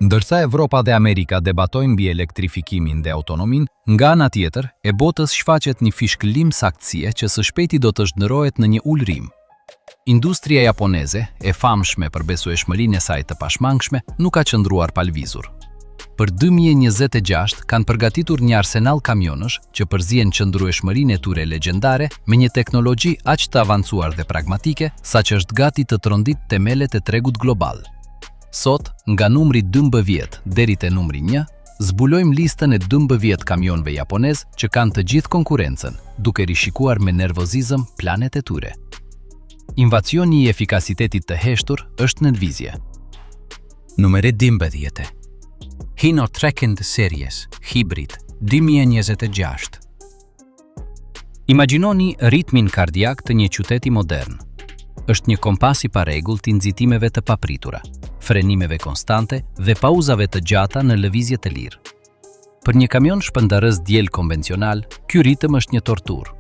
Ndërsa Evropa dhe Amerika debatojnë mbi elektrifikimin dhe autonomin, nga ana tjetër, e botës shfaqet një fishkëllim saktësie që së shpejti do të zhndërrohet në një ulërim. Industria japoneze, e famshme për besueshmërinë e saj të pashmangshme, nuk ka qëndruar palvizur. Për 2026 kanë përgatitur një arsenal kamionësh që përzihen qëndrueshmërinë e tyre legjendare me një teknologji aq të avancuar dhe pragmatike, saqë është gati të trondit themelet e tregut global. Sot, nga numri 12 deri te numri 1, zbulojmë listën e 12 kamionëve japonez që kanë të gjithë konkurrencën, duke rishikuar me nervozizëm planet e tyre. Invacioni i efikasitetit të heshtur është në lëvizje. Numeri 12. Hino 300 Series Hybrid 2026. Imagjinoni ritmin kardiak të një qyteti modern. Është një kompas i parregullt i nxitimeve të papritura, frenimeve konstante dhe pauzave të gjata në lëvizje të lirë. Për një kamion shpërndarës diel konvencional, ky ritëm është një torturë.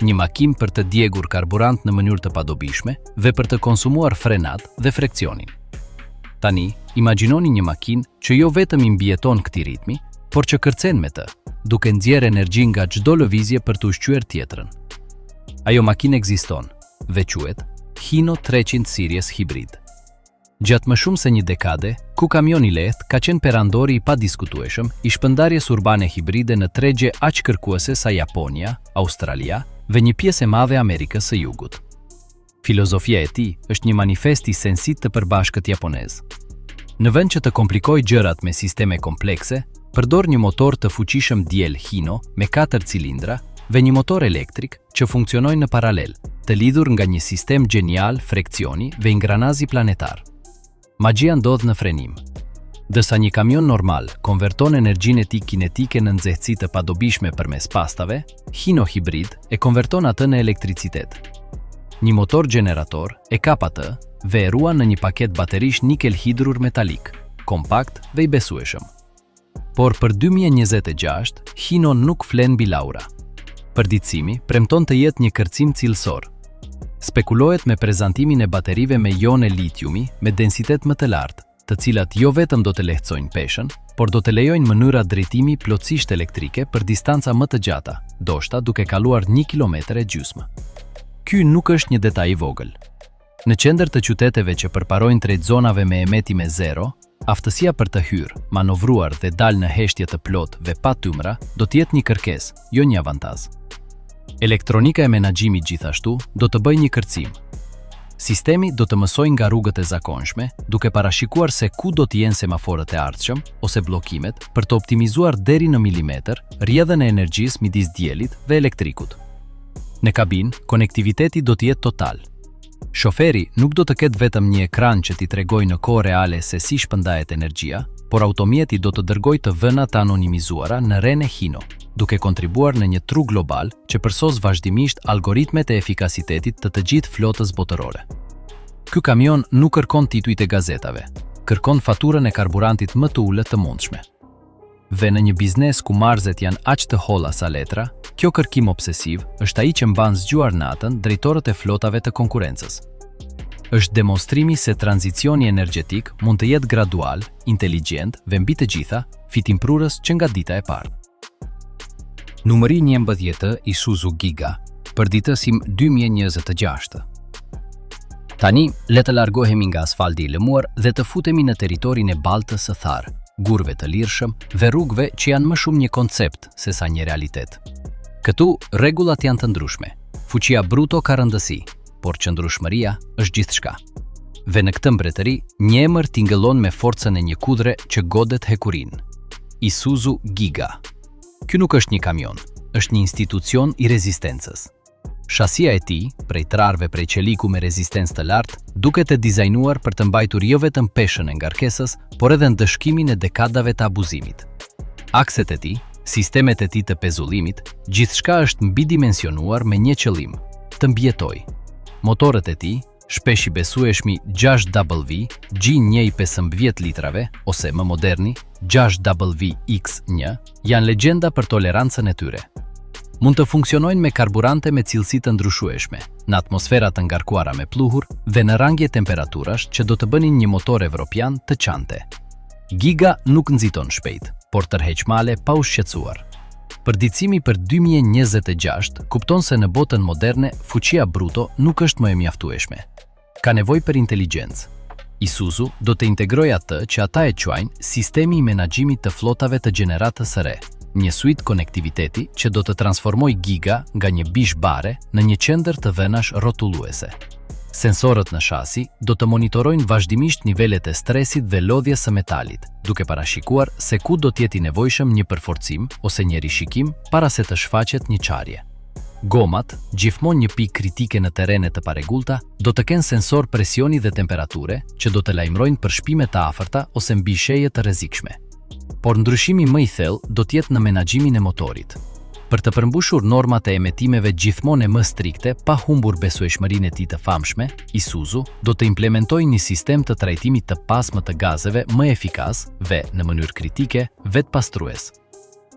Një makinë për të djegur karburant në mënyrë të padobishme dhe për të konsumuar frenat dhe freksionin. Tani, imagjinoni një makinë që jo vetëm i mbijeton këtij ritmi, por që kërcen me të, duke nxjerrë energji nga çdo lëvizje për të ushqyer tjetrën. Ajo makinë ekziston dhe quhet Hino 300 Series Hybrid. Gjatë më shumë se një dekade, ku kamioni lehtë ka qenë perandori i padiskutueshëm i shpërndarjes urbane hibride në tregje aq kërkuese sa Japonia, Australia dhe një pjesë e madhe e Amerikës së Jugut. Filozofia e tij është një manifest i sensit të përbashkët japonez. Në vend që të komplikojë gjërat me sisteme komplekse, përdor një motor të fuqishëm diel Hino me 4 cilindra dhe një motor elektrik që funksionojnë në paralel, të lidhur nga një sistem genial frekcioni dhe ingranazi planetar. Magjia ndodh në frenim. Dërsa një kamion normal konverton energjinë e tij kinetike në nxehtësi të padobishme përmes pastave, Hino Hybrid e konverton atë në elektricitet. Një motor generator e kap atë dhe e ruan në një paket baterish nikel hidrur metalik, kompakt dhe i besueshëm. Por për 2026, Hino nuk flen mbi laura. Përditësimi premton të jetë një kërcim cilësor. Spekulohet me prezantimin e baterive me ione litiumi me densitet më të lartë, të cilat jo vetëm do të lehtësojnë peshën, por do të lejojnë mënyra drejtimi plotësisht elektrike për distanca më të gjata, ndoshta duke kaluar 1,5 kilometra. Ky nuk është një detaj i vogël. Në qendër të qyteteve që përparojnë drejt zonave me emetime zero, aftësia për të hyrë, manovruar dhe dalë në heshtje të plotë dhe pa tymra do të jetë një kërkesë, jo një avantazh. Elektronika e menaxhimit gjithashtu do të bëjë një kërcim. Sistemi do të mësojë nga rrugët e zakonshme, duke parashikuar se ku do të jenë semaforët e ardhshëm ose bllokimet për të optimizuar deri në milimetër rrjedhën e energjisë midis diellit dhe elektrikut. Në kabinë, konektiviteti do të jetë total. Shoferi nuk do të ketë vetëm një ekran që t'i tregojë në kohë reale se si shpërndahet energjia, por automjeti do të dërgojë të vëna të anonimizuara në rrjen e Hino, duke kontribuar në një tru global që përsos vazhdimisht algoritmet e efikasitetit të gjithë flotës botërore. Ky kamion nuk kërkon titujt e gazetave, kërkon faturën e karburantit më të ulët të mundshme. Dhe në një biznes ku marzet janë aq të holla sa letra, kjo kërkim obsesiv është ai që mban zgjuar natën drejtorët e flotave të konkurrencës. Është demonstrimi se tranzicioni energjetik mund të jetë gradual, inteligjent dhe mbi të gjitha fitimprurës që nga dita e parë. Numëri 11 Isuzu Giga, përditësim 2026. Tani, le të largohemi nga asfalti i lëmuar dhe të futemi në territorin e baltës së tharë, gurve të lirshëm dhe rrugëve që janë më shumë një koncept se sa një realitet. Këtu, rregullat janë të ndryshme. Fuqia bruto ka rëndësi, por qëndrueshmëria është gjithçka. Dhe në këtë mbretëri, një emër tingëllon me forcën e një kudre që godet hekurin. Isuzu Giga. Ky nuk është një kamion, është një institucion i rezistencës. Shasia e tij, prej trarve prej qeliku me rezistencë të lartë, duket e dizajnuar për të mbajtur jo vetëm peshën e ngarkesës, por edhe ndëshkimin e dekadave të abuzimit. Akset e tij, sistemet e tij të pezullimit, gjithçka është mbidimensionuar me një qëllim, të mbjetoj. Motorët e tij, shpesh i besueshmi 6W G1.15 litrave, ose më moderni 6WX1, janë legjenda për tolerancën e tyre. Mund të funksionojnë me karburante me cilësi të ndryshueshme, në atmosfera të ngarkuara me pluhur dhe në rangje temperaturash që do të bënin një motor evropian të çante. Giga nuk nxiton shpejt, por tërheq male pa u shqetësuar. Përditësimi për 2026 kupton se në botën moderne fuqia bruto nuk është më e mjaftueshme. Ka nevojë për inteligjencë. Isuzu do të integrojë atë që ata e quajnë sistemi i menaxhimit të flotave të gjeneratës së re, një suite konektiviteti që do të transformojë Giga nga një bish bare në një qendër të venash rrotulluese. Sensorët në shasi do të monitorojnë vazhdimisht nivelet e stresit dhe lodhjes së metalit, duke parashikuar se ku do të jetë i nevojshëm një përforcim ose një rishikim para se të shfaqet një çarje. Gomat, gjithmonë një pikë kritike në terrene të paregullta, do të kenë sensor presioni dhe temperature që do të lajmërojnë për shpime të afërta ose mbi sheje të rrezikshme. Por ndryshimi më i thellë do të jetë në menaxhimin e motorit. Për të përmbushur normat e emetimeve gjithmonë më strikte pa humbur besueshmërinë e tij të famshme, Isuzu do të implementojë një sistem të trajtimit të pasme të gazeve më efikas dhe, në mënyrë kritike, vetpastrues.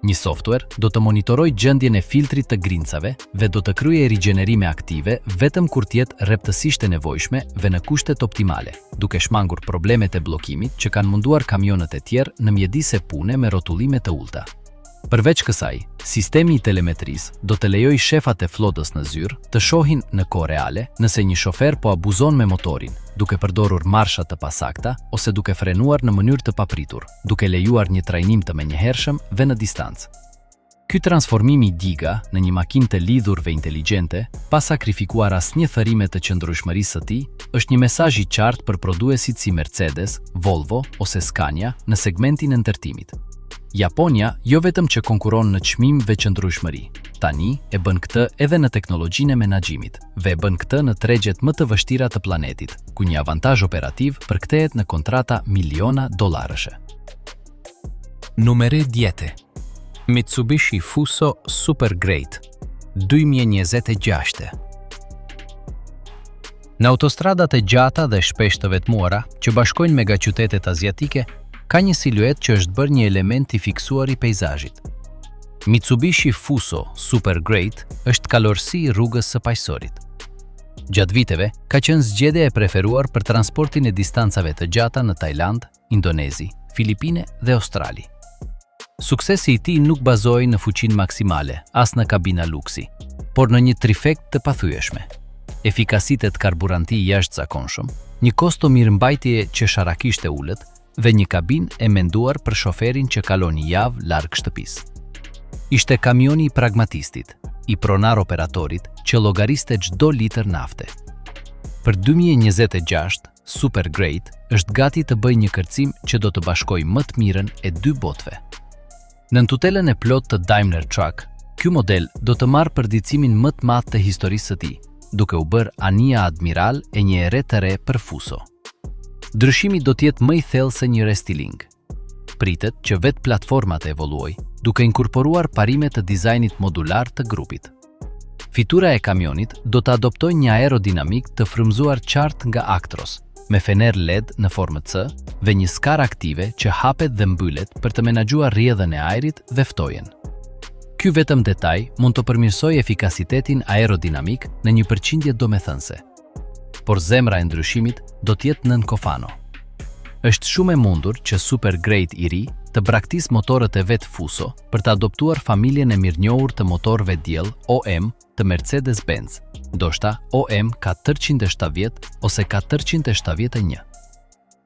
Një software do të monitorojë gjendjen e filtrit të grincave dhe do të kryejë rigjenerime aktive vetëm kur të jetë rreptësisht e nevojshme dhe në kushtet optimale, duke shmangur problemet e bllokimit që kanë munduar kamionët e tjerë në mjedis e pune me rrotullime të ulta. Përveç kësaj, sistemi i telemetrisë do të lejojë shefat e flotës në zyrë të shohin në kohë reale nëse një shofer po abuzon me motorin, duke përdorur marsha të pasakta ose duke frenuar në mënyrë të papritur, duke lejuar një trajnim të menjëhershëm dhe në distancë. Ky transformimi i Giga në një makinë të lidhur dhe inteligjente, pa sakrifikuar asnjë thërime të qëndrueshmërisë së tij, është një mesazh i qartë për prodhuesit si Mercedes, Volvo ose Scania në segmentin e ndërtimit. Japonia jo vetëm që konkuron në çmim dhe qëndrueshmëri, tani e bën këtë edhe në teknologjinë e menaxhimit dhe e bën këtë në tregjet më të vështira të planetit, ku një avantazh operativ përkthehet në kontrata miliona dollarëshe. Numere 10. Mitsubishi Fuso Super Great 2026. Në autostradat e gjata dhe shpesh të vetmuara që bashkojnë megaqytetet aziatike, ka një siluet që është bërë një element i fiksuar i peizazhit. Mitsubishi Fuso Super Great është kalorësi i rrugës së paqësorit. Gjatë viteve, ka qenë zgjedhja e preferuar për transportin e distancave të gjata në Tajland, Indonezi, Filipine dhe Australi. Suksesi i tij nuk bazohej në fuqinë maksimale, as në kabina luksi, por në një trifekt të pathyeshme. Efikasitet karburanti i jashtëzakonshëm, një kosto mirëmbajtje që sharakisht e ulët, dhe një kabin e menduar për shoferin që kalon një javë larg shtëpisë. Ishte kamioni i pragmatistit, i pronar operatorit që llogariste çdo litër nafte. Për 2026, Super Great është gati të bëjë një kërcim që do të bashkojë më të mirën e dy botëve. Në tutelën e plot të Daimler Truck, ky model do të marrë përditësimin më të madh të historisë së tij, duke u bërë anija admiral e një ere të re për Fuso. Ndryshimi do të jetë më i thellë se një restyling. Pritet që vetë platforma të evoluojë, duke inkorporuar parime të dizajnit modular të grupit. Fitura e kamionit do të adoptojë një aerodinamik të frymzuar qartë nga Actros, me fener LED në formë C dhe një skarë aktive që hapet dhe mbyllet për të menaxhuar rrjedhën e ajrit dhe ftojen. Ky vetëm detaj mund të përmirësojë efikasitetin aerodinamik në një përqindje domethënëse. Por zemra e ndryshimit do të jetë nën kofano. Është shumë e mundur që Super Great i ri të braktisë motorët e vet Fuso për të adoptuar familjen e mirënjohur të motorëve diell OM të Mercedes-Benz, ndoshta OM 470 ose 471.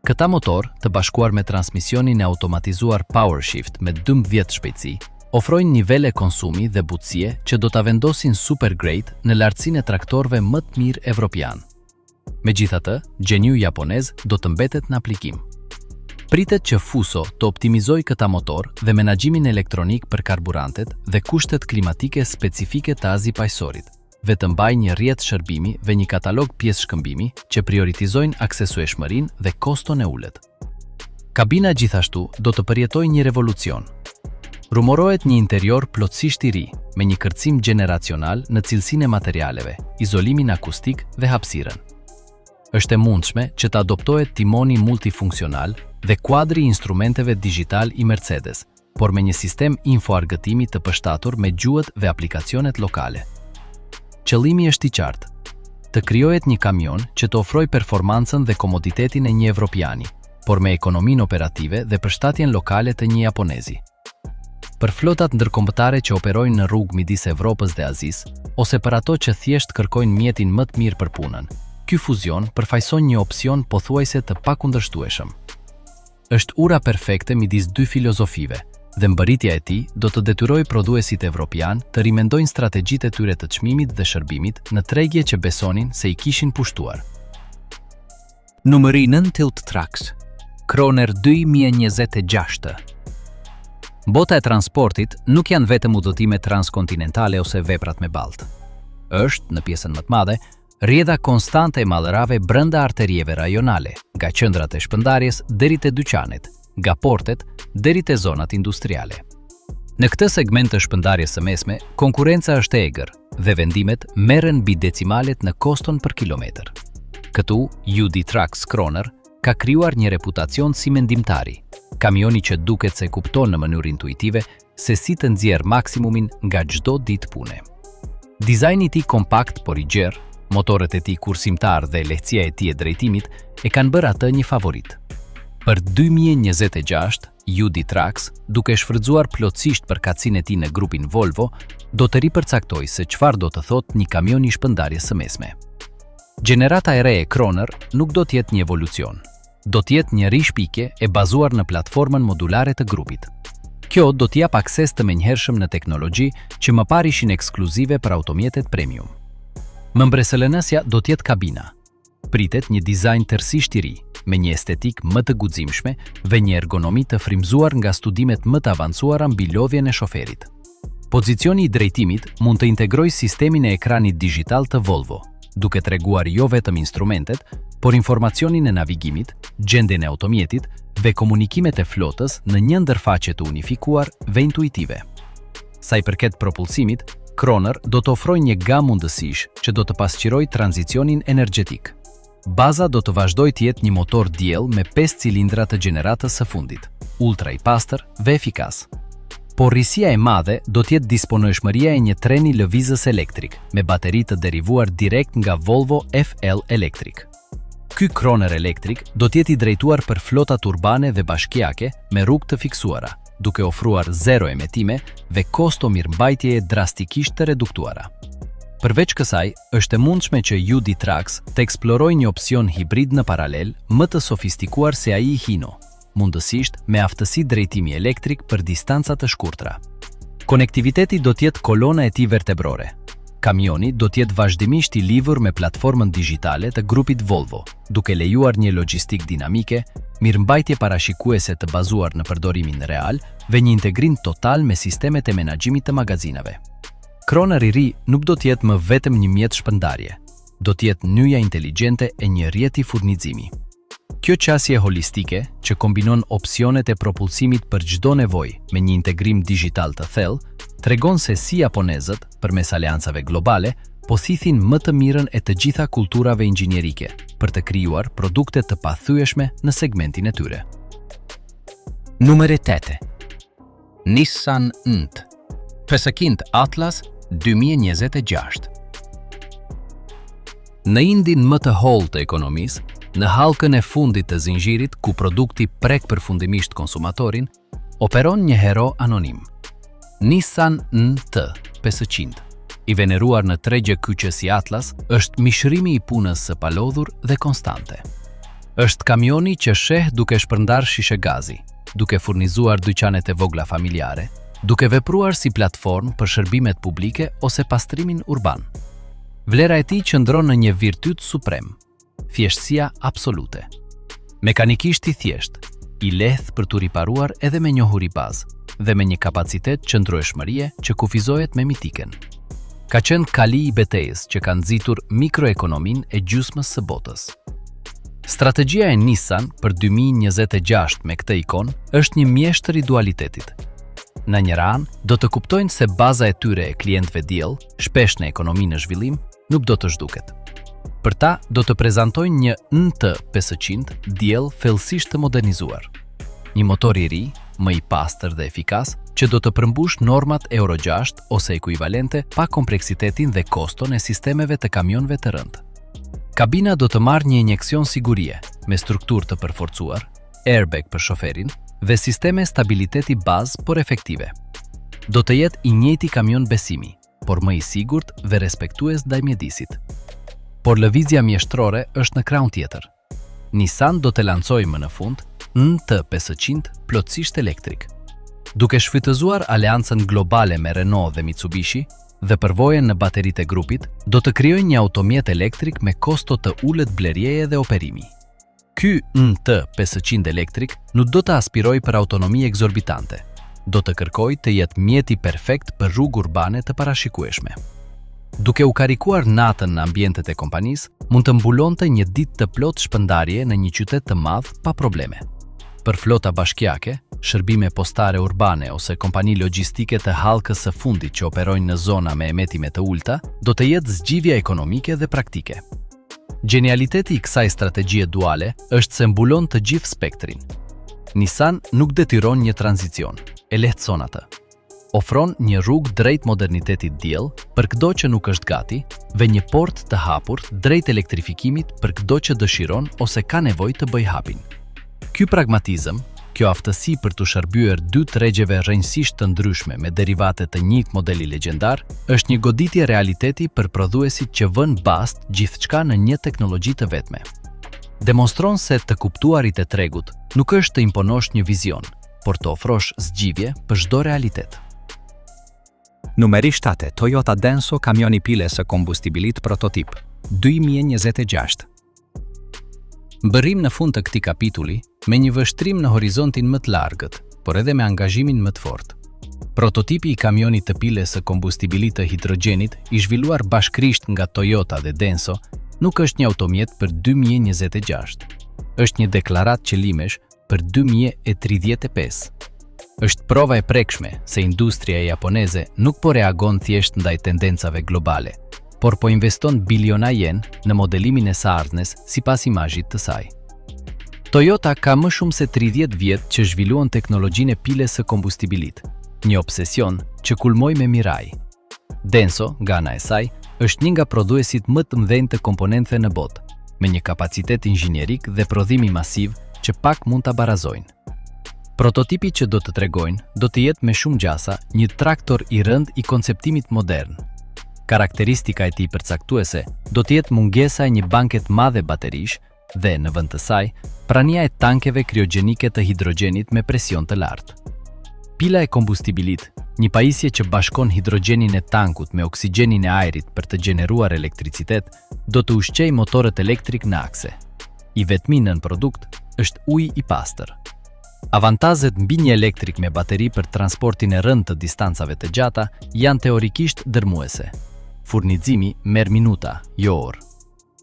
Këta motor, të bashkuar me transmisionin e automatizuar PowerShift me 12 shpejtësi, ofrojnë nivele konsumi dhe butësie që do ta vendosin Super Great në lartësinë e traktorëve më të mirë evropian. Megjithatë, gjeniu japonez do të mbetet në aplikim. Pritet që Fuso të optimizojë këta motor dhe menaxhimin elektronik për karburantet dhe kushtet klimatike specifike të Azi paqësorit, dhe të mbajë një rrjet shërbimi dhe një katalog pjesë shkëmbimi që prioritizojnë aksesueshmërinë dhe koston e ulët. Kabina gjithashtu do të përjetojë një revolucion. Rumorohet një interior plotësisht i ri, me një kërcim generacional në cilësinë e materialeve, izolimin akustik dhe hapësirën. Është e mundshme që të adoptohet timoni multifunksional dhe kuadri i instrumenteve digital i Mercedes, por me një sistem info-argëtimi të përshtatur me gjuhët dhe aplikacionet lokale. Qëllimi është i qartë: të krijohet një kamion që të ofrojë performancën dhe komoditetin e një evropiani, por me ekonominë operative dhe përshtatjen lokale të një japonezi. Për flotat ndërkombëtare që operojnë në rrugë midis Evropës dhe Azisë, ose për ato që thjesht kërkojnë mjetin më të mirë për punën, ky fuzion përfaqëson një opsion pothuajse të pakundërshtueshëm. Është ura perfekte midis dy filozofive, dhe mbërritja e tij do të detyrojë prodhuesit evropian të rimendojnë strategjitë e tyre të çmimit dhe shërbimit në tregje që besonin se i kishin pushtuar. Numëri 9 Tilt Trucks, Kroner 2026. Bota e transportit nuk janë vetëm udhëtime transkontinentale ose veprat me balt. Është, në pjesën më të madhe, rrjedha konstante e mallrave brenda arterieve rajonale, nga qendrat e shpërndarjes deri te dyqanet, nga portet deri te zonat industriale. Në këtë segment të shpërndarjes së mesme, konkurenca është e egër dhe vendimet merren mbi decimalet në koston për kilometër. Këtu, UD Trucks Kroner ka krijuar një reputacion si mendimtari, kamioni që duket se kupton në mënyrë intuitive se si të nxjerr maksimumin nga çdo ditë pune. Dizajni i tij kompakt por i gjerë, motorët e tij kursimtar dhe lehtësia e tij e drejtimit e kanë bërë atë një favorit. Për 2026, UD Trucks, duke shfrytzuar plotësisht përkatësinë e tij në grupin Volvo, do të ripërcaktojë se çfarë do të thotë një kamion i shpërndarjes së mesme. Gjenerata e re e Kroner nuk do të jetë një evolucion. Do të jetë një rishpike e bazuar në platformën modulare të grupit. Kjo do të jap akses të menjëhershëm në teknologji që më parë ishin ekskluzive për automjetet premium. Mëmbresëlënësja do të jetë kabina. Pritet një dizajn tërësisht i ri, me një estetik më të guximshme dhe një ergonomi të frymzuar nga studimet më të avancuara mbi lodhjen e shoferit. Pozicioni i drejtimit mund të integrojë sistemin e ekranit digital të Volvo, duke treguar jo vetëm instrumentet, por informacionin e navigimit, gjendjen e automjetit dhe komunikimet e flotës në një ndërfaqe të unifikuar dhe intuitive. Sa i përket propulsimit, Kroner do të ofrojë një gamë mundësish që do të pasqyrojë tranzicionin energjetik. Baza do të vazhdojë të jetë një motor diell me 5 cilindra të gjeneratës së fundit, ultra i pastër dhe efikas. Por rrisia e madhe do të jetë disponueshmëria e një treni lëvizës elektrik me bateri të derivuar direkt nga Volvo FL Electric. Ky Kroner elektrik do të jetë i drejtuar për flotat urbane dhe bashkiake me rrugë të fiksuara, duke ofruar zero emetime dhe kosto mirëmbajtjeje drastikisht të reduktuara. Përveç kësaj, është e mundshme që UD Trucks të eksplorojë një opsion hibrid në paralel më të sofistikuar se ai i Hino, mundësisht me aftësi drejtimi elektrik për distanca të shkurtra. Konektiviteti do të jetë kolona e tij vertebrore. Kamioni do të jetë vazhdimisht i lidhur me platformën digjitale të grupit Volvo, duke lejuar një logjistik dinamike, mirëmbajtje parashikuese të bazuar në përdorimin real dhe një integrim total me sistemet e menaxhimit të magazinave. Kroner i ri nuk do të jetë më vetëm një mjet shpërndarje, do të jetë nyja inteligjente e një rrjeti furnizimi. Kjo qasje holistike, që kombinon opsionet e propulsimit për çdo nevojë me një integrim digital të thellë, tregon se si japonezët, përmes aleancave globale, po thithin më të mirën e të gjitha kulturave inxhinierike për të krijuar produkte të pathyeshme në segmentin e tyre. Numër 8. Nissan NT, Pesëqind Atlas 2026. Në indin më të hollë të ekonomisë, në hallkën e fundit të zinxhirit ku produkti prek përfundimisht konsumatorin, operon një hero anonim. Nissan NT 500, i veneruar në tregje kyçe si Atlas, është mishërimi i punës së palodhur dhe konstante. Është kamioni që sheh duke shpërndar shishe gazi, duke furnizuar dyqanet e vogla familjare, duke vepruar si platformë për shërbimet publike ose pastrimin urban. Vlera e tij qëndron në një virtyt suprem, thjeshtësia absolute. Mekanikisht i thjesht, i lehtë për t'u riparuar edhe me njohuri bazë dhe me një kapacitet qëndrueshmërie që kufizohet me mitiken. Ka qenë kali i betejës që ka nxitur mikroekonominë e gjysmës së botës. Strategjia e Nissan për 2026 me këtë ikon është një mjeshtër i dualitetit. Në njëra anë, do të kuptojnë se baza e tyre e klientëve diell, shpesh në ekonominë në zhvillim, nuk do të zhduket. Për ta, do të prezantojnë një NT 500 diell thellësisht të modernizuar. Një motor i ri, më i pastër dhe efikas, që do të përmbush normat Euro 6 ose ekuivalente pa kompleksitetin dhe koston e sistemeve të kamionëve të rëndë. Kabina do të marrë një injeksion sigurie, me strukturë të përforcuar, airbag për shoferin dhe sisteme stabiliteti bazë por efektive. Do të jetë i njëjti kamion besimi, por më i sigurt dhe respektues ndaj mjedisit. Por lëvizja mjeshtrore është në krahun tjetër. Nissan do të lancojë më në fund NT500 plotësisht elektrik. Duke shfrytëzuar aleancën globale me Renault dhe Mitsubishi dhe përvojën në bateritë e grupit, do të krijojë një automjet elektrik me kosto të ulët blerjeje dhe operimi. Ky NT500 elektrik nuk do të aspirojë për autonomi eksorbitante. Do të kërkojë të jetë mjeti perfekt për rrugë urbane të parashikueshme. Duke u karikuar natën në ambientet e kompanisë, mund të mbulonte një ditë të plot shpëndarje në një qytet të madh pa probleme. Për flota bashkiake, shërbime postare urbane ose kompani logjistike të hallkës së fundit që operojnë në zona me emetime të ulta, do të jetë zgjidhje ekonomike dhe praktike. Genialiteti i kësaj strategjie duale është se mbulon të gjithë spektrin. Nissan nuk detyron një tranzicion, e lehtëson atë. Ofron një rrugë drejt modernitetit diell për çdo që nuk është gati dhe një port të hapur drejt elektrifikimit për çdo që dëshiron ose ka nevojë të bëjë hapin. Ky pragmatizëm, kjo aftësi për të shërbyer dy tregjeve rrënjësisht të ndryshme me derivate të njëjtë modeli legjendar, është një goditje realiteti për prodhuesit që vënë bast gjithçka në një teknologji të vetme. Demonstron se të kuptuarit e tregut nuk është të imponosh një vizion, por të ofrosh zgjidhje për çdo realitet. Numeri 7. Toyota Denso, kamioni pile së kombustibilit prototip, 2026. Bërim në fund të këtij kapitulli me një vështrim në horizontin më të largët, por edhe me angazhimin më të fortë. Prototipi i kamionit të piles së kombustibilit të hidrogenit, i zhvilluar bashkërisht nga Toyota dhe Denso, nuk është një automjet për 2026. Është një deklaratë qëllimesh për 2035. Është prova e prekshme se industria japoneze nuk po reagon thjesht ndaj tendencave globale, por po investon biliona yen në modelimin e së ardhmes sipas imazhit të saj. Toyota ka më shumë se 30 vjet që zhvilluan teknologjinë e piles së kombustibilit, një obsesion që kulmoi me Mirai. Denso, nga ana e saj, është një nga prodhuesit më të mëdhenj të komponentëve në botë, me një kapacitet inxhinierik dhe prodhimi masiv që pak mund ta barazojnë. Prototipi që do të tregojnë do të jetë me shumë gjasa një traktor i rënd i konceptimit modern. Karakteristika e tij përcaktuese do të jetë mungesa e një banke të madhe baterish dhe, në vend të saj, prania e tankeve kriogjenike të hidrogenit me presion të lartë. Pila e kombustibilit, një pajisje që bashkon hidrogenin e tankut me oksigjenin e ajrit për të gjeneruar elektricitet, do të ushqejë motorët elektrik në akse. I vetmi nën produkt është uji i pastër. Avantazet mbi një elektrik me bateri për transportin e rënd të distancave të gjata janë teorikisht dërmuese. Furnizimi merr minuta, jo orë.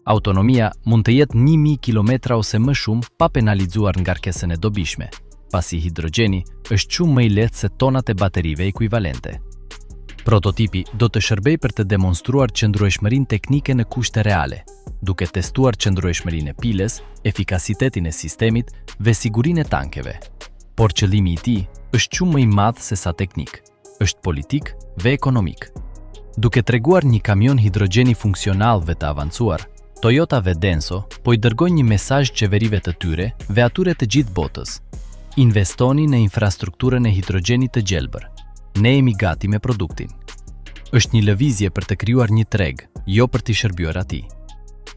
Autonomia mund të jetë 1000 km ose më shumë pa penalizuar ngarkesën e dobishme, pasi hidrogeni është shumë më i lehtë se tonat e baterive ekuivalente. Prototipi do të shërbejë për të demonstruar qëndrueshmërinë teknike në kushte reale, duke testuar qëndrueshmërinë e piles, efikasitetin e sistemit dhe sigurinë e tankeve. Por qëllimi i tij është shumë më i madh se sa teknik, është politik dhe ekonomik. Duke treguar një kamion hidrogjeni funksional dhe të avancuar, Toyota dhe Denso po i dërgojnë një mesazh qeverive të tyre dhe atyre të gjithë botës. Investoni në infrastrukturën e hidrogjenit të gjelbër. Ne jemi gati me produktin. Është një lëvizje për të krijuar një treg, jo për t'i shërbyer atij.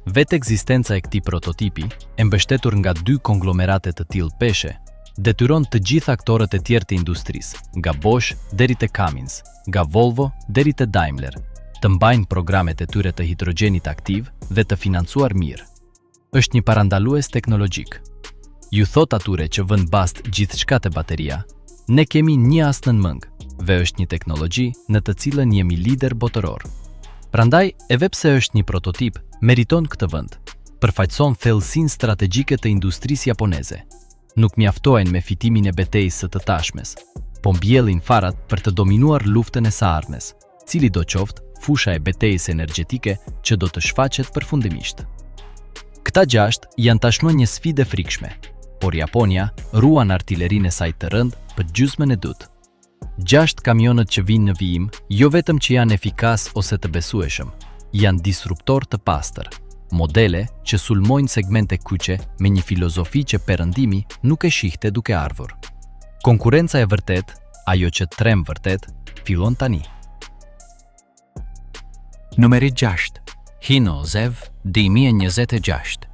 Vetë ekzistenca e këtij prototipi, e mbështetur nga dy konglomerate të tillë peshe, detyron të gjithë aktorët e tjerë të industrisë, nga Bosch deri te Cummins, nga Volvo deri te Daimler, të mbajnë programet e tyre të hidrogjenit aktiv dhe të financuar mirë. Është një parandalues teknologjik. Ju thot atyre që vën bast gjithçka te bateria, ne kemi një as në mëng, dhe është një teknologji në të cilën jemi lider botëror. Prandaj, edhe pse është një prototip, meriton këtë vend. Përfaqëson thellësinë strategjike të industrisë japoneze. Nuk mjaftojnë me fitimin e betejës së të tashmes, po mbjellin farat për të dominuar luftën e së ardhmes, cili do qoftë fusha e betejës energjetike që do të shfaqet përfundimisht. Këta gjashtë janë tashmë një sfidë e frikshme, por Japonia ruan artilerinë e saj të rëndë për gjysmën e dytë. 6 kamionët që vinë në vijim, jo vetëm që janë efikas ose të besueshëm, janë disruptor të pastër. modele që sulmojnë segmente kyçe me një filozofi që perëndimi nuk e shihte duke ardhur. Konkurenca e vërtet, ajo që trem vërtet, fillon tani. Numeri 6. Hino Zev 2026.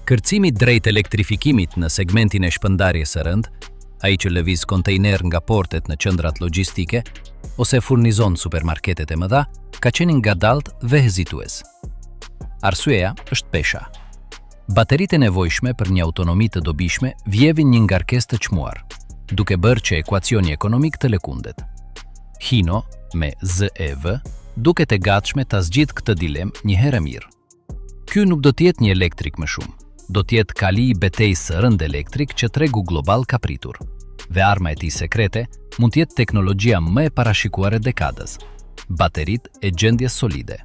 Kërcimi drejt elektrifikimit në segmentin e shpëndarjes së rënd, ai që lëviz kontejner nga portet në qendrat logjistike ose furnizon supermarketet e mëdha, ka qenë ngadalt dhe hezitues. Arsyeja është pesha. Bateritë e nevojshme për një autonomi të dobishme vjevin një ngarkesë të çmuar, duke bërë që ekuacioni ekonomik të lëkundet. Hino, me ZEV, duket e gatshme ta zgjidhë këtë dilemë një herë mirë. Ky nuk do të jetë një elektrik më shumë, do të jetë kali i betejës së rënd elektrik që tregu global ka pritur. Dhe arma e tij sekrete mund të jetë teknologjia më e parashikuar e dekadës, bateritë e gjendjes solide.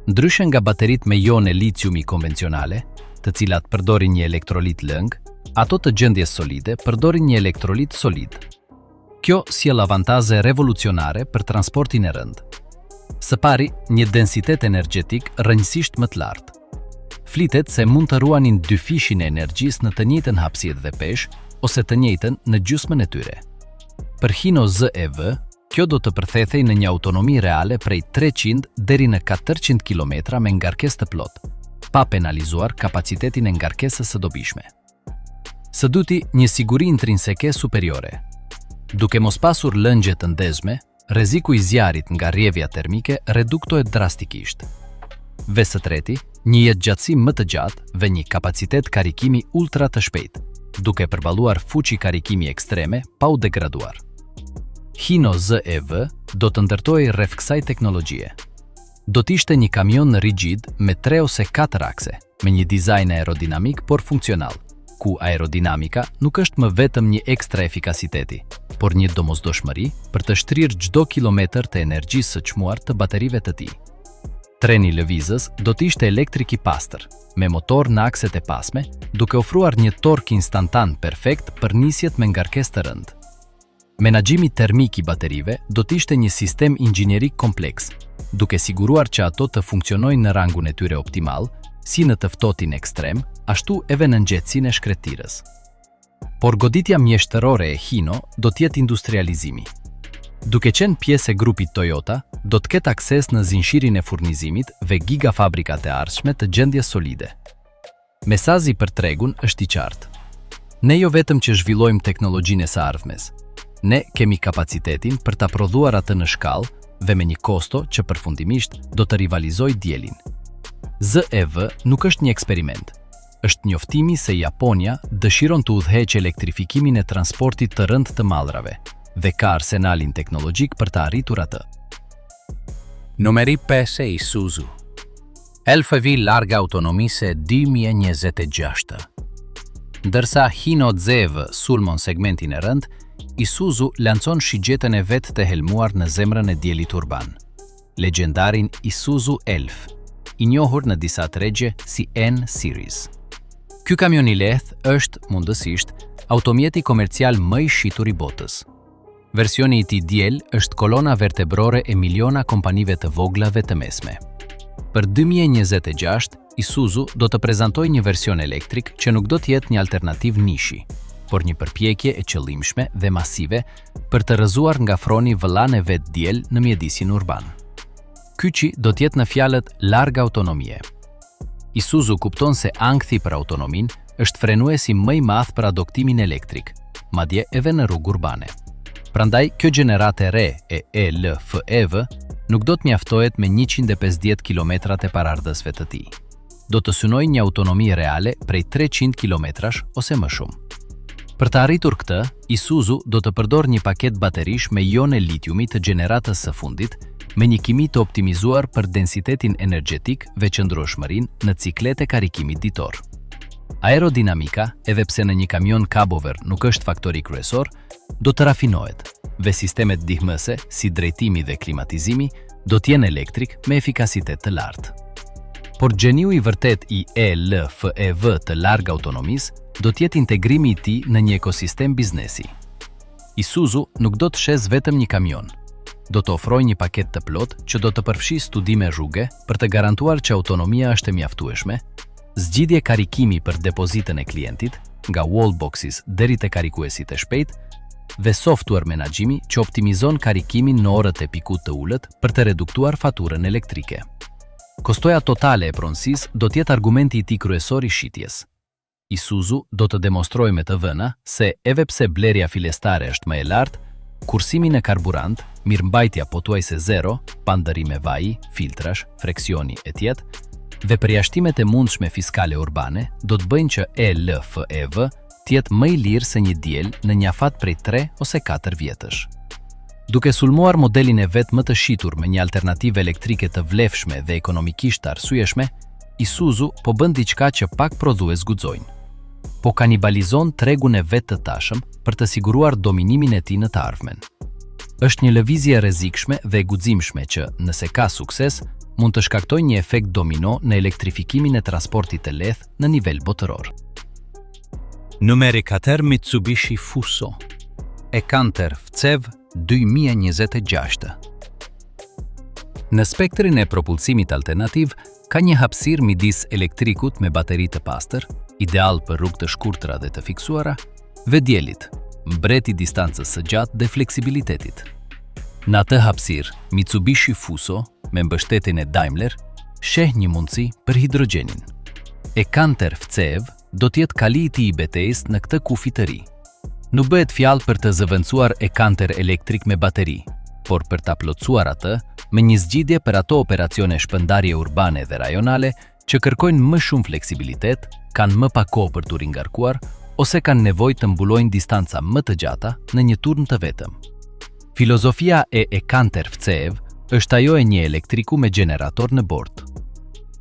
Ndryshe nga bateritë me ione liciumi konvencionale, të cilat përdorin një elektrolit lëng, ato të gjendjes solide përdorin një elektrolit solid. Kjo sjell avantazhe revolucionare për transportin e rënd. Së pari, një densitet energjetik rrënjësisht më të lartë. Flitet se mund të ruanin dyfishin e energjisë në të njëjtën hapësirë dhe peshë, ose të njëjtën në gjysmën e tyre. Për Hino ZEV, kjo do të përthethej në një autonomi reale prej 300 deri në 400 km me ngarkesë të plotë, pa penalizuar kapacitetin e ngarkesës së dobishme. Së dyti, një siguri intrinseke superiore. Duke mos pasur lëngje të ndezme, rreziku i zjarit nga rrjevja termike reduktohet drastikisht. Dhe së treti, një jetëgjatësi më të gjatë dhe një kapacitet karikimi ultra të shpejtë, duke përballuar fuqi karikimi ekstreme pa u degraduar. Hino ZEV do të ndërtojë rreth kësaj teknologjie. Do të ishte një kamion rigjid me 3 ose 4 akse, me një dizajn aerodinamik por funksional, ku aerodinamika nuk është më vetëm një ekstra efikasiteti, por një domosdoshmëri për të shtrirë çdo kilometër të energjisë së çmuar të baterive të tij. Treni lëvizës do të ishte elektrik i pastër, me motor në akset e pasme, duke ofruar një tork instantan perfekt për nisjet me ngarkesë të rënd. Menaxhimi termik i baterive do të ishte një sistem inxhinierik kompleks, duke siguruar që ato të funksionojnë në rangun e tyre optimal, si në të ftohtin ekstrem, ashtu edhe në nxehtësinë e shkretirës. Por goditja mjeshtërore e Hino do të jetë industrializimi. Duke qenë pjesë e grupit Toyota, do të ketë akses në zinxhirin e furnizimit dhe gigafabrikat e ardhshme të gjendjes solide. Mesazhi për tregun është i qartë. Ne jo vetëm që zhvillojmë teknologjinë e së ardhmes, ne kemi kapacitetin për ta prodhuar atë në shkallë dhe me një kosto që përfundimisht do të rivalizojë dielin. ZEV nuk është një eksperiment. Është njoftimi se Japonia dëshiron të udhëheqë elektrifikimin e transportit të rënd të mallrave dhe ka arsenalin teknologjik për të arritur atë. Numeri 5 Isuzu. LFV larga autonomise 2026. Ndërsa Hino ZEV sulmon segmentin e rënd, Isuzu lancon shigjetën e vet të helmuar në zemrën e dielit urban. Legjendarin Isuzu Elf, i njohur në disa tregje si N-Series. Ky kamion i lehtë është, mundësisht, automjeti komercial më i shitur i botës. Versioni i tij diel është kolona vertebrore e miliona kompanive të vogla dhe të mesme. Për 2026, Isuzu do të prezantojë një version elektrik që nuk do të jetë një alternativë nishi, por një përpjekje e qëllimshme dhe masive për të rrëzuar nga froni vëllan e vet diel në mjedisin urban. Kyçi do të jetë në fjalët larga autonomie. Isuzu kupton se ankthi për autonomin është frenuesi më i madh për adoptimin elektrik, madje edhe në rrugë urbane. Prandaj, kjo gjenerate re e ELFEV nuk do të mjaftohet me 150 km/h e parardhësve të tij. Do të synojë një autonomi reale prej 300 km/h ose më shumë. Për të arritur këtë, Isuzu do të përdorë një paket baterish me ione litiumi të gjeneratës së fundit, me një kimi të optimizuar për densitetin energjetik dhe qëndrueshmërinë në ciklete karikimit ditor. Aerodinamika, edhe pse në një kamion kabover nuk është faktori kryesor, do të rafinohet dhe sistemet ndihmëse, si drejtimi dhe klimatizimi, do të jenë elektrik me efikasitet të lartë. Por gjeniu i vërtet i ELFEV të largë autonomisë do të jetë integrimi i tij në një ekosistem biznesi. Isuzu nuk do të shes vetëm një kamion. do të ofrojë një paket të plot që do të përfshijë studime rruge për të garantuar që autonomia është e mjaftueshme, zgjidhje karikimi për depozitën e klientit, nga wallboxes deri te karikuesit e shpejt, dhe software menaxhimi që optimizon karikimin në orët e pikut të ulët për të reduktuar faturën elektrike. Kostoja totale e pronësisë do të jetë argumenti i tij kryesor i shitjes. Isuzu do të demonstrojë me të vëna se edhe pse blerja filestare është më e lartë, kursimi në karburant, mirëmbajtja pothuajse zero, pa ndërime vaji, filtrash, freksioni etj. Dhe përjashtimet e mundshme fiskale urbane do të bëjnë që ELFEV tjetë më i lirë se një diel në një afat prej 3 ose 4 vjetësh. Duke sulmuar modelin e vetë më të shitur me një alternativë elektrike të vlefshme dhe ekonomikisht të arsyeshme, Isuzu po bën diçka që pak prodhues guxojnë. Po kanibalizon tregun e vetë të tashëm për të siguruar dominimin e tij në të ardhmen. Është një lëvizje e rrezikshme dhe e guximshme që, nëse ka sukses, mund të shkaktojë një efekt domino në elektrifikimin e transportit të lehtë në nivel botëror. Numeri 4 Mitsubishi Fuso. E-Canter FCEV 2026. Në spektrin e propulsimit alternativ, ka një hapësirë midis elektrikut me bateri të pastër, ideal për rrugë të shkurtra dhe të fiksuara, dhe dielit, mbreti distancës së gjatë dhe fleksibilitetit. Në atë hapësirë, Mitsubishi Fuso, me mbështetjen e Daimler, sheh një mundësi për hidrogenin. E-Canter FCEV do të jetë kali i tij i betejës në këtë kufi të ri. Nuk bëhet fjalë për të zëvendësuar e-Canter elektrik me bateri, por për ta plotësuar atë me një zgjidhje për ato operacione shpërndarje urbane dhe rajonale që kërkojnë më shumë fleksibilitet, kanë më pak kohë për t'u ringarkuar ose kanë nevojë të mbulojnë distanca më të gjata në një turn të vetëm. Filozofia e e-Canter FCEV është ajo e një elektriku me generator në bord.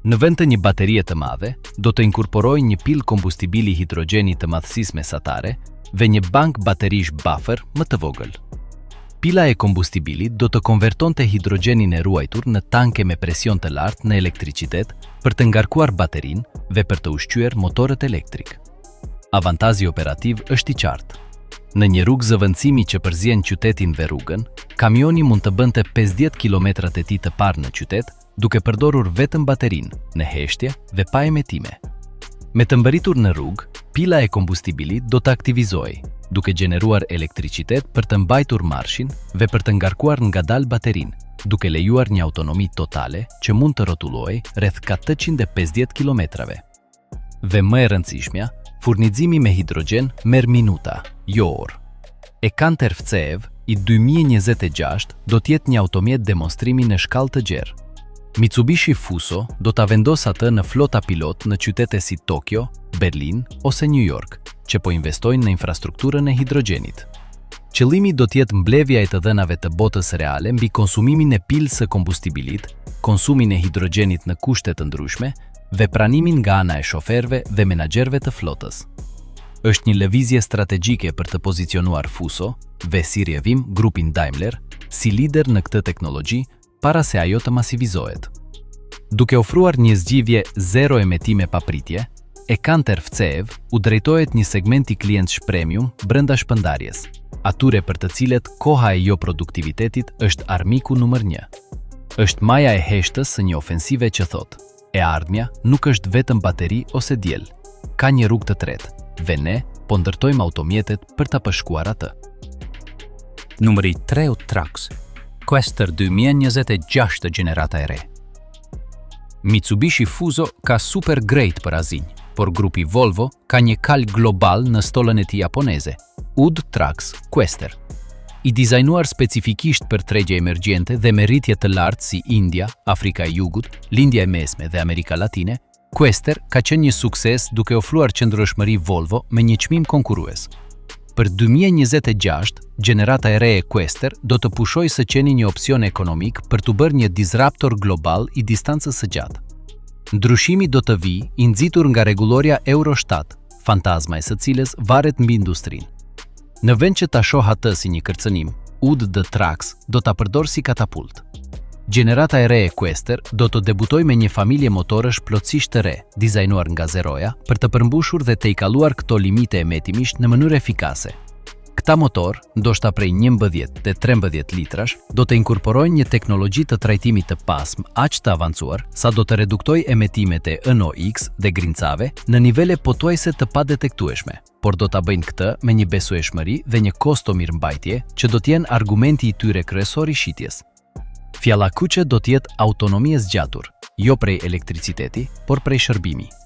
Në vend të një baterie të madhe, do të inkorporojë një pil kombustibili hidrogjeni të madhësisë mesatare dhe një bank baterish buffer më të vogël. Pila e kombustibilit do të konvertonte hidrogjenin e ruajtur në tanke me presion të lartë në elektricitet për të ngarkuar baterin dhe për të ushqyer motorët elektrik. Avantazhi operativ është i qartë. Në një rrugë zëvendësimi që përzien qytetin dhe rrugën, kamioni mund të bënte 50 kilometrat e tij të parë në qytet, duke përdorur vetëm baterin, në heshtje dhe pa emetime. Me të mbërritur në rrugë, pila e kombustibilit do të aktivizohej, duke gjeneruar elektricitet për të mbajtur marshin dhe për të ngarkuar ngadalë baterin, duke lejuar një autonomi totale që mund të rrotullohej rreth 450 kilometrave. Dhe më e rëndësishmja, furnizimi me hidrogjen merr minuta, jo orë. E-Canter FCEV i 2026 do të jetë një automjet demonstrimi në shkallë të gjerë. Mitsubishi Fuso do ta vendos atë në flota pilot në qytete si Tokyo, Berlin ose New York, që po investojnë në infrastrukturën e hidrogjenit. Qëllimi do të jetë mbledhja e të dhënave të botës reale mbi konsumimin e pilës së kombustibilit, konsumin e hidrogjenit në kushte të ndryshme dhe pranimin nga ana e shoferëve dhe menaxherëve të flotës. Është një lëvizje strategjike për të pozicionuar Fuso dhe si rrjedhim grupin Daimler si lider në këtë teknologji para se ajo të masivizohet. Duke ofruar një zgjidhje zero emetime pa pritje, e-Canter FCEV u drejtohet një segmenti klientësh premium brenda shpërndarjes, atyre për të cilët koha e jo produktivitetit është armiku numër 1. Është maja e heshtës së një ofensive që thotë: e ardhmja nuk është vetëm bateri ose diel, ka një rrugë të tretë, dhe ne po ndërtojmë automjetet për ta përshkuar atë. Numri 3 Trax. Quester 2026 gjenerata e re. Mitsubishi Fuso ka super great për azinj, por grupi Volvo ka një kal global në stollën e tij japoneze, UD Trax Quester. I dizajnuar specifikisht për tregje emergjente dhe me rritje të lartë si India, Afrika e Jugut, Lindja e Mesme dhe Amerika Latine, Quester ka qenë një sukses duke ofruar qëndrueshmëri Volvo me një çmim konkurrues. Për 2026, gjenerata e re e Quester do të pushojë së qeni një opsion ekonomik për të bërë një disruptor global i distancës së gjatë. Ndryshimi do të vijë i nxitur nga rregulloria Euro 7, fantazma e së cilës varet mbi industrinë. Në vend që ta shoh atë si një kërcënim, UD Trax do ta përdor si katapult. Gjenerata e re e Quester do të debutojë me një familje motorësh plotësisht të re, dizajnuar nga zeroja, për të përmbushur dhe të i kaluar këto limite emetimisht në mënyrë efikase. Këta Këta motor, ndoshta prej 11 dhe 13 litrash, do të inkorporojnë një teknologji të trajtimit të pasmë aq të avancuar sa do të reduktoj emetimet e NOx dhe grincave në nivele pothuajse të padetektueshme, por do ta bëjnë këtë me një besueshmëri dhe një kosto mirëmbajtje që do të jenë argumenti i tyre kryesor i shitjes. Fjalla kuqe do të jetë autonomi e zgjatur, jo prej elektriciteti, por prej shërbimi.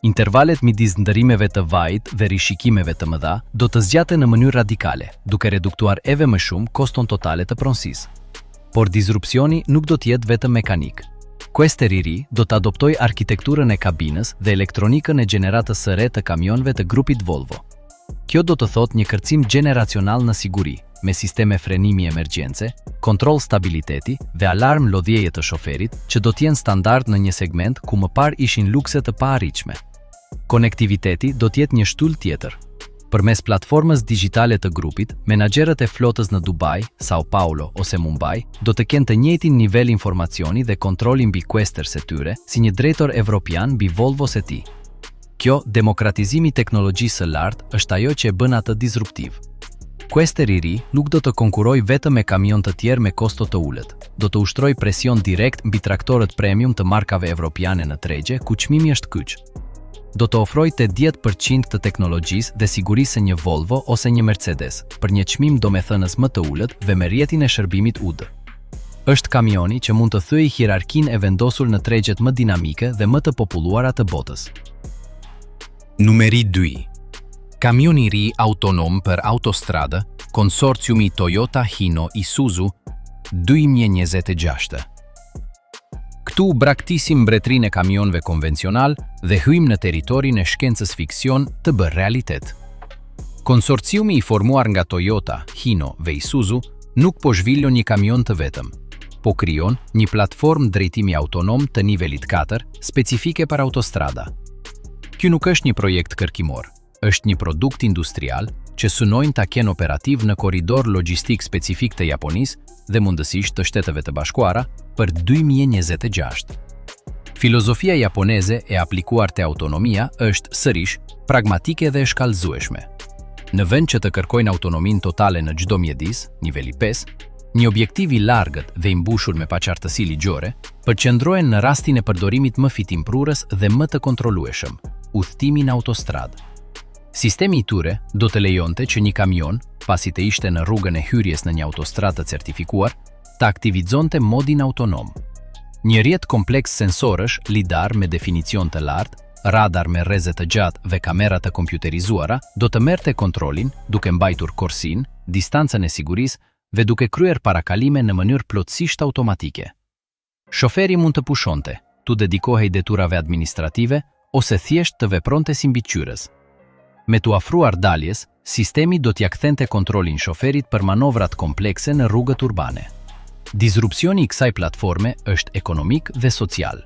Intervalet midis ndërimeve të vajit dhe rishikimeve të mëdha do të zgjaten në mënyrë radikale, duke reduktuar eve më shumë koston totale të pronësisë. Por disrupsioni nuk do të jetë vetëm mekanik. Quester i ri do të adoptojë arkitekturën e kabinës dhe elektronikën e gjeneratës së re të kamionëve të grupit Volvo. Kjo do të thotë një kërcim gjeneracional në siguri, me sisteme frenimi emergjence, kontroll stabiliteti dhe alarm lodhjeje të shoferit që do të jenë standard në një segment ku më parë ishin lukse të paarritshme. Konektiviteti do të jetë një shtull tjetër. Përmes platformës digjitale të grupit, menaxherët e flotës në Dubai, Sao Paulo ose Mumbai do të kenë të njëjtin nivel informacioni dhe kontrolli mbi Questers e tyre si një drejtor evropian mbi Volvos e tij. Kjo demokratizimi i teknologjisë së lartë është ajo që e bën atë disruptiv. Quester i ri nuk do të konkurojë vetëm me kamion të tjerë me kosto të ulët. Do të ushtrojë presion direkt mbi traktorët premium të markave evropiane në tregje ku çmimi është kyç. Do të ofrojë 80% të teknologjisë dhe sigurisë së një Volvo ose një Mercedes, për një çmim domethënës më të ulët dhe me rrjetin e shërbimit UD. Është kamioni që mund të thyejë hierarkinë e vendosur në tregjet më dinamike dhe më të populluara të botës. Numeri 2. Kamioni i ri autonom për autostradë, konsorciumi Toyota Hino Isuzu 2026. Këtu braktisim mbretërinë e kamionëve konvencional dhe hyjmë në territorin e shkencës fiksion të bërë realitet. Konsorciumi i formuar nga Toyota, Hino dhe Isuzu nuk po zhvillon një kamion të vetëm, po krijon një platformë drejtimi autonom të nivelit 4, specifike për autostrada. Ky nuk është një projekt kërkimor, është një produkt industrial që synojnë ta kenë operativ në korridor logjistik specifik të Japonisë dhe mundësisht të Shteteve të Bashkuara për 2026. Filozofia japoneze e aplikuar te autonomia është sërish pragmatike dhe e shkallëzueshme. Në vend që të kërkojnë autonominë totale në çdo mjedis, niveli 5, një objektiv i largët dhe i mbushur me paqartësi ligjore, përqendrohen në rastin e përdorimit më fitimprurës dhe më të kontrollueshëm, udhëtimi në autostradë. Sistemi i tyre do të lejonte që një kamion, pasi të ishte në rrugën e hyrjes në një autostradë të certifikuar, të aktivizonte modin autonom. Një rrjet kompleks sensorësh, lidar me definicion të lartë, radar me rreze të gjatë dhe kamera të kompjuterizuara, do të merrte kontrollin duke mbajtur korsin, distancën e sigurisë dhe duke kryer parakalime në mënyrë plotësisht automatike. Shoferi mund të pushonte, tu dedikohej deturave administrative ose thjesht të vepronte si mbiqyrës. Me t'u afruar daljes, sistemi do t'ia kthente kontrollin shoferit për manovrat komplekse në rrugët urbane. Disrupsioni i kësaj platforme është ekonomik dhe social.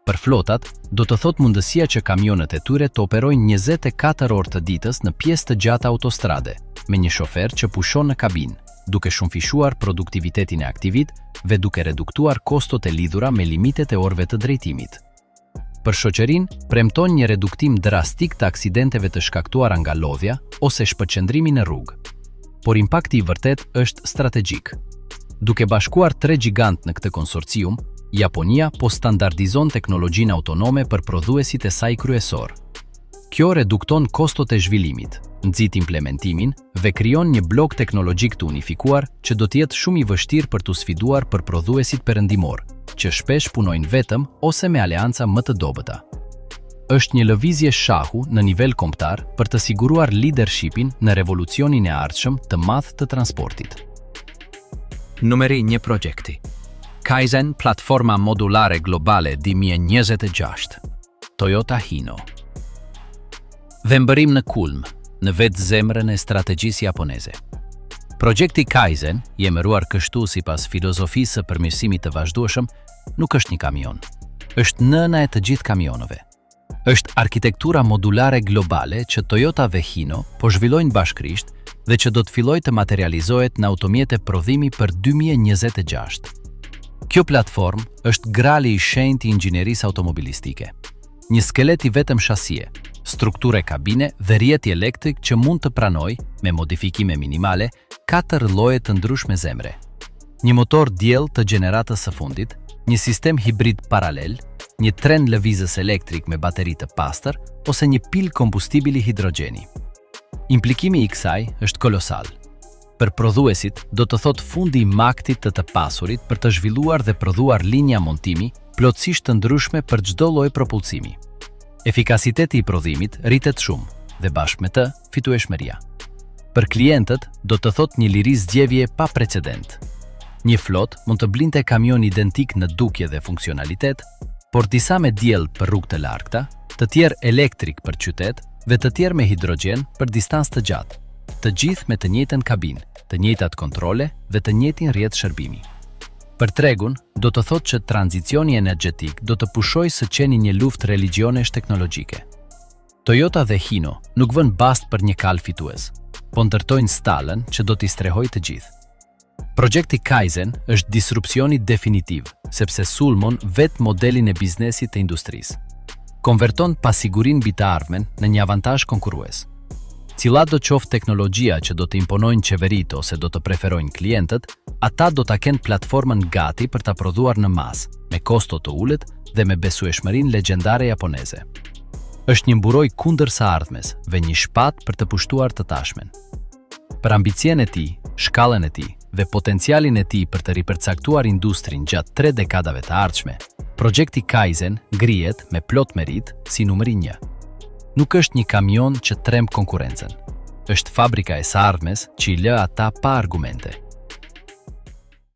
Për flotat, do të thotë mundësia që kamionët e tyre të operojnë 24 orë të ditës në pjesë të gjata autostrade, me një shofer që pushon në kabinë, duke shumëfishuar produktivitetin e aktivit dhe duke reduktuar kostot e lidhura me limitet e orëve të drejtimit. Për shoqërinë, premton një reduktim drastik të aksidenteve të shkaktuara nga lodhja ose shpërqendrimi në rrugë. Por impakti i vërtet është strategjik. Duke bashkuar 3 gjigant në këtë konsorcium, Japonia po standardizon teknologjinë autonome për prodhuesit e saj kryesor. Kjo redukton kostot e zhvillimit, nxit implementimin dhe krijon një blok teknologjik të unifikuar që do të jetë shumë i vështirë për t'u sfiduar për prodhuesit perëndimor, që shpesh punojnë vetëm ose me aleanca më të dobëta. Është një lëvizje shahu në nivel kombëtar për të siguruar leadershipin në revolucionin e ardhshëm të madh të transportit. Numeri 1 projekti. Kaizen, platforma modulare globale 2026. Toyota Hino. Vembërim në kulm, në vetë zemrën e strategjisë japoneze. Projekti Kaizen, i emëruar kështu sipas filozofisë së përmirësimit të vazhdueshëm, nuk është një kamion. Është nëna e të gjithë kamionëve. Është arkitektura modulare globale që Toyota dhe Hino po zhvillojnë bashkërisht dhe që do të fillojë të materializohet në automjete prodhimi për 2026. Kjo platformë është grali i shenjtë i inxhinierisë automobilistike. një skelet i vetëm shasie, strukture kabine dhe rjeti elektrik që mund të pranoj, me modifikime minimale, 4 lloje të ndryshme zemre. Një motor diell të gjeneratës së fundit, një sistem hibrid paralel, një tren lëvizës elektrik me bateri të pastër ose një pil kombustibili hidrogjeni. Implikimi i kësaj është kolosal. Për prodhuesit do të thot fundi i maktit të pasurit për të zhvilluar dhe prodhuar linja montimi plotësisht të ndryshme për çdo lloj propulsimi. Efikasiteti i prodhimit rritet shumë dhe bashkë me të fitueshmëria. Për klientët do të thot një liri zgjedhje pa precedent. Një flot mund të blinte kamion identik në dukje dhe funksionalitet, por disa me diell për rrugë të largëta, të tjerë elektrik për qytet dhe të tjerë me hidrogjen për distancë të gjatë, të gjithë me të njëjtën kabinë, të njëjtat kontrole dhe të njëjtin rrjet shërbimi. Për tregun, do të thotë që tranzicioni energjetik do të pushojë së qeni një luftë religionesh teknologjike. Toyota dhe Hino nuk vën bast për një kal fitues, po ndërtojnë stallën që do t'i strehojë të gjithë. Projekti Kaizen është disrupsioni definitiv, sepse sulmon vetë modelin e biznesit të industrisë. Konverton pasigurin mbi të ardhmen në një avantazh konkurrues. Cilat do qoftë teknologjia që do të imponojnë qeverit ose do të preferojnë klientët, ata do ta kenë platformën gati për ta prodhuar në masë, me kosto të ulët dhe me besueshmërinë legjendare japoneze. Është një mburoj kundër së ardhmes dhe një shpatë për të pushtuar të tashmen. Për ambicien e tij, shkallën e tij dhe potencialin e tij për të ripërcaktuar industrin gjatë 3 dekadave të ardhshme, projekti Kaizen ngrihet me plot merit si numri 1. Nuk është një kamion që tremb konkurrencën. Është fabrika e së ardhmes që i lë ata pa argumente.